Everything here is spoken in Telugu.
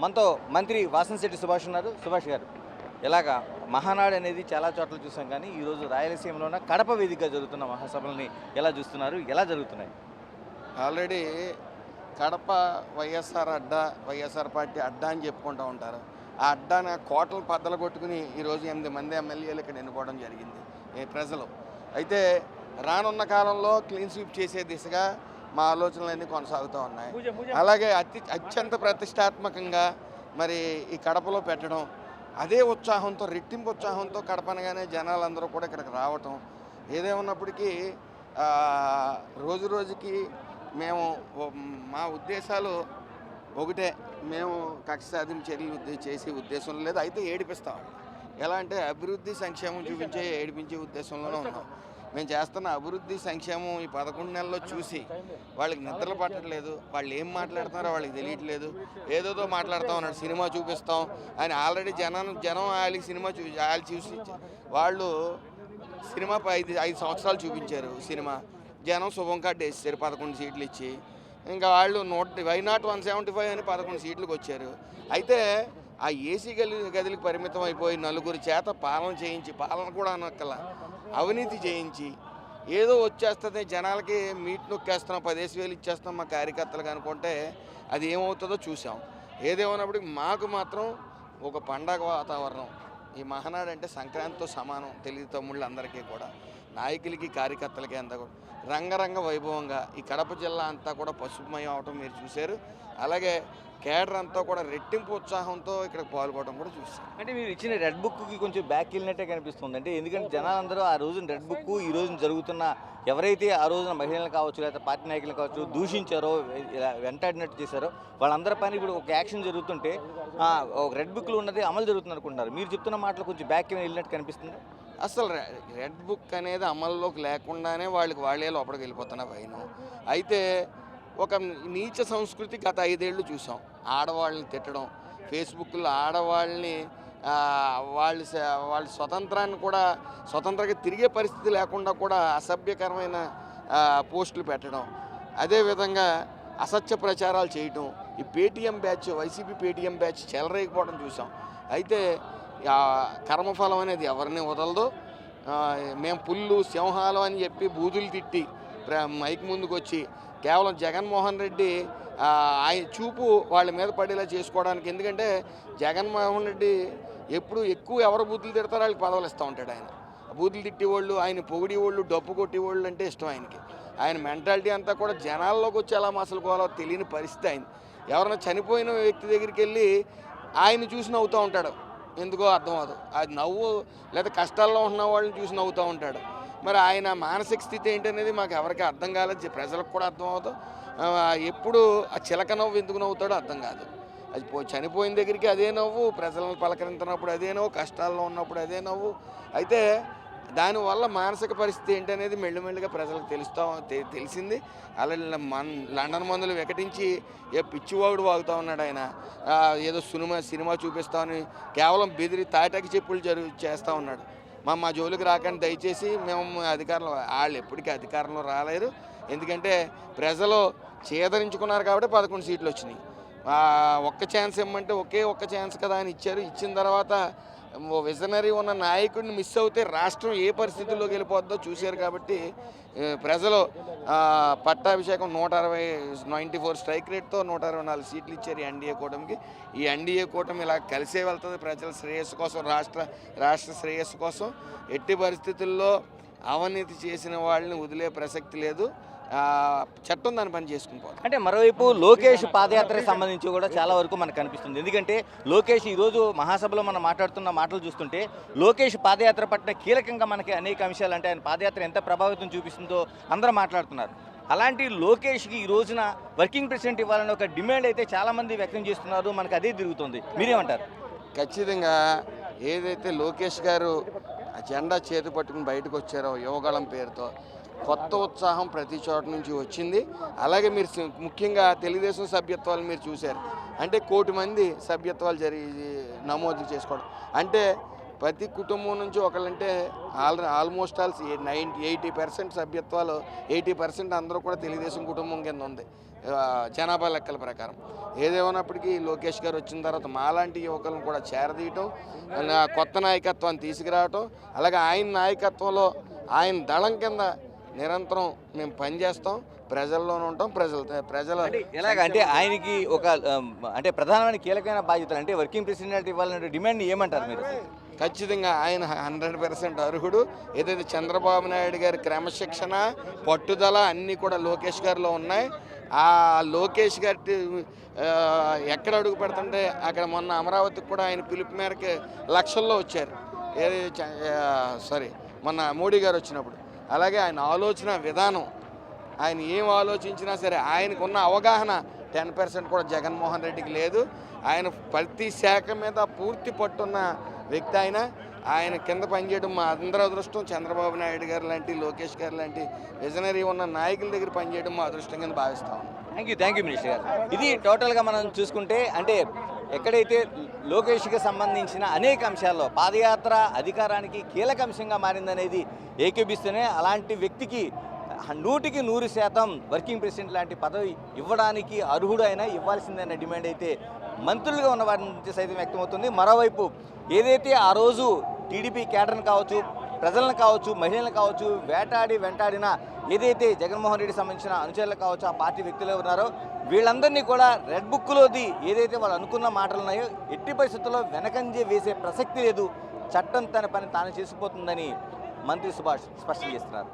మనతో మంత్రి వాసంశెట్టి సుభాష్ ఉన్నారు. సుభాష్ గారు, ఇలాగా మహానాడు అనేది చాలా చోట్ల చూసాం, కానీ ఈరోజు రాయలసీమలోన కడప వేదికగా జరుగుతున్న మహాసభలని ఎలా చూస్తున్నారు, ఎలా జరుగుతున్నాయి? ఆల్రెడీ కడప వైఎస్ఆర్ అడ్డా, వైఎస్ఆర్ పార్టీ అడ్డా అని చెప్పుకుంటూ ఉంటారు. ఆ అడ్డాన కోటలు బద్దలు కొట్టుకుని ఈరోజు 8 మంది ఎమ్మెల్యేలు ఇక్కడ ఎన్నుకోవడం జరిగింది ప్రజలు. అయితే రానున్న కాలంలో క్లీన్ స్వీప్ చేసే దిశగా మా ఆలోచనలన్నీ కొనసాగుతూ ఉన్నాయి. అలాగే అత్యంత ప్రతిష్టాత్మకంగా మరి ఈ కడపలో పెట్టడం, అదే ఉత్సాహంతో, రెట్టింపు ఉత్సాహంతో కడపనగానే జనాలందరూ కూడా ఇక్కడికి రావటం. ఏదేమన్నప్పటికీ రోజు రోజుకి మేము మా ఉద్దేశాలు ఒకటే, మేము కక్ష సాధింపు చర్యలు చేసే ఉద్దేశం లేదు. అయితే ఏడిపిస్తాం. ఎలా అంటే అభివృద్ధి సంక్షేమం చూపించే ఏడిపించే ఉద్దేశంలోనే ఉన్నాం. మేము చేస్తున్న అభివృద్ధి సంక్షేమం ఈ 11 నెలల్లో చూసి వాళ్ళకి నిద్రలు పట్టట్లేదు. వాళ్ళు ఏం మాట్లాడుతున్నారో వాళ్ళకి తెలియట్లేదు. ఏదోదో మాట్లాడుతూ ఉన్నాడు, సినిమా చూపిస్తాం అని. ఆల్రెడీ జనం వాళ్ళకి సినిమా చూసి వాళ్ళు సినిమా 5 సంవత్సరాలు చూపించారు. సినిమా జనం శుభం కార్డు వేసారు 11 సీట్లు ఇచ్చి. ఇంకా వాళ్ళు వై నాట్ 175 అని 11 సీట్లకు వచ్చారు. అయితే ఆ ఏసీ గదికి పరిమితం అయిపోయి నలుగురి చేత పాలన చేయించి, పాలన కూడా అనక్కల అవినీతి చేయించి ఏదో వచ్చేస్తుంది జనాలకి, మీట్ నొక్కేస్తున్నాం, 10,000 ఇచ్చేస్తాం మా కార్యకర్తలకు అనుకుంటే అది ఏమవుతుందో చూసాం. ఏదేమన్నప్పటికీ మాకు మాత్రం ఒక పండగ వాతావరణం. ఈ మహానాడు అంటే సంక్రాంతితో సమానం. తెలుగు తమ్ముళ్ళందరికీ కూడా, నాయకులకి కార్యకర్తలకి అంతా కూడా రంగరంగ వైభవంగా ఈ కడప జిల్లా అంతా కూడా పసుపుమయం అవటం మీరు చూశారు. అలాగే కేడర్ అంతా కూడా రెట్టింపు ఉత్సాహంతో ఇక్కడ పాల్గొనడం కూడా చూస్తాం. అంటే మీరు ఇచ్చిన రెడ్ బుక్కి కొంచెం బ్యాక్ వెళ్ళినట్టే కనిపిస్తుంది. అంటే ఎందుకంటే జనాలందరూ ఆ రోజున రెడ్ బుక్, ఈ రోజున జరుగుతున్న ఎవరైతే ఆ రోజున మహిళలు కావచ్చు, లేకపోతే పార్టీ నాయకులు కావచ్చు దూషించారో, వెంటాడినట్టు చేశారో వాళ్ళందరి పైన ఇప్పుడు ఒక యాక్షన్ జరుగుతుంటే ఒక రెడ్ బుక్లో ఉన్నది అమలు జరుగుతుంది అనుకుంటున్నారు. మీరు చెప్తున్న మాటలు కొంచెం బ్యాక్ వెళ్ళినట్టు కనిపిస్తుంది. అసలు రెడ్ బుక్ అనేది అమల్లోకి లేకుండానే వాళ్ళే లోపలికి వెళ్ళిపోతున్న భయం. అయితే ఒక నీచ సంస్కృతి గత 5 ఏళ్ళు చూసాం. ఆడవాళ్ళని తిట్టడం, ఫేస్బుక్లో ఆడవాళ్ళని వాళ్ళ స్వతంత్రాన్ని కూడా స్వతంత్రంగా తిరిగే పరిస్థితి లేకుండా కూడా అసభ్యకరమైన పోస్టులు పెట్టడం, అదేవిధంగా అసత్య ప్రచారాలు చేయటం, ఈ Paytm batch, YCP Paytm batch చెలరేగిపోవడం చూసాం. అయితే కర్మఫలం అనేది ఎవరిని వదలదు. మేము పుల్లు సింహాలు అని చెప్పి బూదులు తిట్టి మైక్ ముందుకు వచ్చి కేవలం జగన్మోహన్ రెడ్డి ఆయన చూపు వాళ్ళ మీద పడేలా చేసుకోవడానికి. ఎందుకంటే జగన్మోహన్ రెడ్డి ఎప్పుడు ఎక్కువ ఎవరు బూతులు తిడతారో వాళ్ళకి పదవులు ఇస్తూ ఉంటాడు. ఆయన బూతులు తిట్టేవాళ్ళు, ఆయన పొగిడేవాళ్ళు, డప్పు కొట్టేవాళ్ళు అంటే ఇష్టం ఆయనకి. ఆయన మెంటాలిటీ అంతా కూడా జనాల్లోకి వచ్చి ఎలా మసలుకోవాలో తెలియని పరిస్థితి ఆయన. ఎవరైనా చనిపోయిన వ్యక్తి దగ్గరికి వెళ్ళి ఆయన చూసి నవ్వుతూ ఉంటాడు. ఎందుకో అర్థం అవ్వదు. అది నవ్వు, లేదా కష్టాల్లో ఉన్న వాళ్ళని చూసి నవ్వుతూ ఉంటాడు. మరి ఆయన మానసిక స్థితి ఏంటనేది మాకు ఎవరికి అర్థం కాలేదు, ప్రజలకు కూడా అర్థం అవ్వదు. ఎప్పుడు ఆ చిలక నవ్వు ఎందుకు నవ్వుతాడో అర్థం కాదు. అది చనిపోయిన దగ్గరికి అదే నవ్వు, ప్రజలను పలకరించినప్పుడు అదే నవ్వు, కష్టాల్లో ఉన్నప్పుడు అదే నవ్వు. అయితే దానివల్ల మానసిక పరిస్థితి ఏంటనేది మెల్లిమెల్లిగా ప్రజలకు తెలిసింది. అలాగే లండన్ మందులు వికటించి పిచ్చివాగుడు వాగుతూ ఉన్నాడు ఆయన. ఏదో సినిమా చూపిస్తామని కేవలం బెదిరి తాటాకి చెప్పులు చేస్తూ ఉన్నాడు. మా జోలికి రాకండి దయచేసి. మేము అధికారంలో, వాళ్ళు ఎప్పటికీ అధికారంలో రాలేరు. ఎందుకంటే ప్రజలు చేదరించుకున్నారు కాబట్టి 11 సీట్లు వచ్చినాయి. ఒక్క ఛాన్స్ ఇమ్మంటే ఒక్క ఛాన్స్ కదా అని ఇచ్చారు. ఇచ్చిన తర్వాత విజనరీ ఉన్న నాయకుడిని మిస్ అవుతే రాష్ట్రం ఏ పరిస్థితుల్లోకి వెళ్ళిపోద్దో చూశారు. కాబట్టి ప్రజలు పట్టాభిషేకం 94 స్ట్రైక్ రేట్తో 124 సీట్లు ఇచ్చారు ఈ ఎన్డీఏ కూటమికి. ఈ ఎన్డీఏ కూటమి ఇలా కలిసే వెళ్తుంది ప్రజల శ్రేయస్సు కోసం, రాష్ట్ర శ్రేయస్సు కోసం. ఎట్టి పరిస్థితుల్లో అవినీతి చేసిన వాళ్ళని వదిలే ప్రసక్తి లేదు. చట్టం దాని పని చేసుకుని పోతుంది. అంటే మరోవైపు లోకేష్ పాదయాత్రకు సంబంధించి కూడా చాలా వరకు మనకు కనిపిస్తుంది. ఎందుకంటే లోకేష్ ఈరోజు మహాసభలో మనం మాట్లాడుతున్న మాటలు చూస్తుంటే లోకేష్ పాదయాత్ర పట్ల కీలకంగా మనకి అనేక అంశాలు, అంటే ఆయన పాదయాత్ర ఎంత ప్రభావితం చూపిస్తుందో అందరూ మాట్లాడుతున్నారు. అలాంటి లోకేష్కి ఈ రోజున వర్కింగ్ ప్రెసిడెంట్ ఇవ్వాలని ఒక డిమాండ్ అయితే చాలామంది వ్యక్తం చేస్తున్నారు. మనకు అదే తిరుగుతుంది. మీరేమంటారు? ఖచ్చితంగా ఏదైతే లోకేష్ గారు జెండా చేతి పట్టుకుని బయటకు వచ్చారో యువగళం పేరుతో కొత్త ఉత్సాహం ప్రతి చోట నుంచి వచ్చింది. అలాగే మీరు ముఖ్యంగా తెలుగుదేశం సభ్యత్వాలు మీరు చూశారు. అంటే 1 కోటి మంది సభ్యత్వాలు నమోదు చేసుకోవడం అంటే ప్రతి కుటుంబం నుంచి ఒకళ్ళంటే ఆల్మోస్ట్ 80% సభ్యత్వాలు 80% అందరూ కూడా తెలుగుదేశం కుటుంబం కింద ఉంది. జనాభా లెక్కల ప్రకారం. ఏదేమన్నప్పటికీ లోకేష్ గారు వచ్చిన తర్వాత మాలాంటి యువకులను కూడా చేరదీయటం, కొత్త నాయకత్వాన్ని తీసుకురావటం, అలాగే ఆయన నాయకత్వంలో ఆయన దళం కింద నిరంతరం మేము పనిచేస్తాం, ప్రజల్లోనే ఉంటాం, ప్రజల ఎలాగంటే ఆయనకి ఒక అంటే ప్రధానమైన కీలకమైన బాధ్యతలు అంటే వర్కింగ్ ప్రెసిడెంట్ ఇవ్వాలనే డిమాండ్ ఏమంటారు మీరు? ఖచ్చితంగా ఆయన 100% అర్హుడు. ఏదైతే చంద్రబాబు నాయుడు గారి క్రమశిక్షణ, పట్టుదల అన్నీ కూడా లోకేష్ గారిలో ఉన్నాయి. ఆ లోకేష్ గారి ఎక్కడ అడుగు పెడుతుంటే అక్కడ మొన్న అమరావతికి కూడా ఆయన పిలుపు మేరకు లక్షల్లో వచ్చారు. ఏది మొన్న మోడీ గారు వచ్చినప్పుడు. అలాగే ఆయన ఆలోచన విధానం, ఆయన ఏం ఆలోచించినా సరే ఆయనకున్న అవగాహన 10% కూడా జగన్మోహన్ రెడ్డికి లేదు. ఆయన ప్రతి శాఖ మీద పూర్తి పట్టున్న వ్యక్తి. ఆయన కింద పనిచేయడం మా అందరి అదృష్టం. చంద్రబాబు నాయుడు గారు లాంటి, లోకేష్ గారు లాంటి విజనరీ ఉన్న నాయకుల దగ్గర పనిచేయడం మా అదృష్టం కింద భావిస్తాం. థ్యాంక్ యూ మినిస్టర్ గారు. ఇది టోటల్గా మనం చూసుకుంటే అంటే ఎక్కడైతే లోకేష్కి సంబంధించిన అనేక అంశాల్లో పాదయాత్ర అధికారానికి కీలక అంశంగా మారిందనేది ఏకీపిస్తూనే అలాంటి వ్యక్తికి 100% వర్కింగ్ ప్రెసిడెంట్ లాంటి పదవి ఇవ్వడానికి అర్హుడు అయినా ఇవ్వాల్సిందనే డిమాండ్ అయితే మంత్రులుగా ఉన్న వారి నుంచి సైతం వ్యక్తమవుతుంది. మరోవైపు ఏదైతే ఆ రోజు టీడీపీ క్యాడర్ని కావచ్చు, ప్రజలను కావచ్చు, మహిళలను కావచ్చు వెంటాడిన ఏదైతే జగన్మోహన్ రెడ్డి సంబంధించిన అనుచరులు కావచ్చు, ఆ పార్టీ వ్యక్తులు ఉన్నారో వీళ్ళందరినీ కూడా రెడ్ బుక్లోది ఏదైతే వాళ్ళు అనుకున్న మాటలు ఉన్నాయో ఎట్టి పరిస్థితుల్లో వెనకంజే వేసే ప్రసక్తి లేదు, చట్టం తన పని తాను చేసిపోతుందని మంత్రి సుభాష్ స్పష్టం చేస్తున్నారు.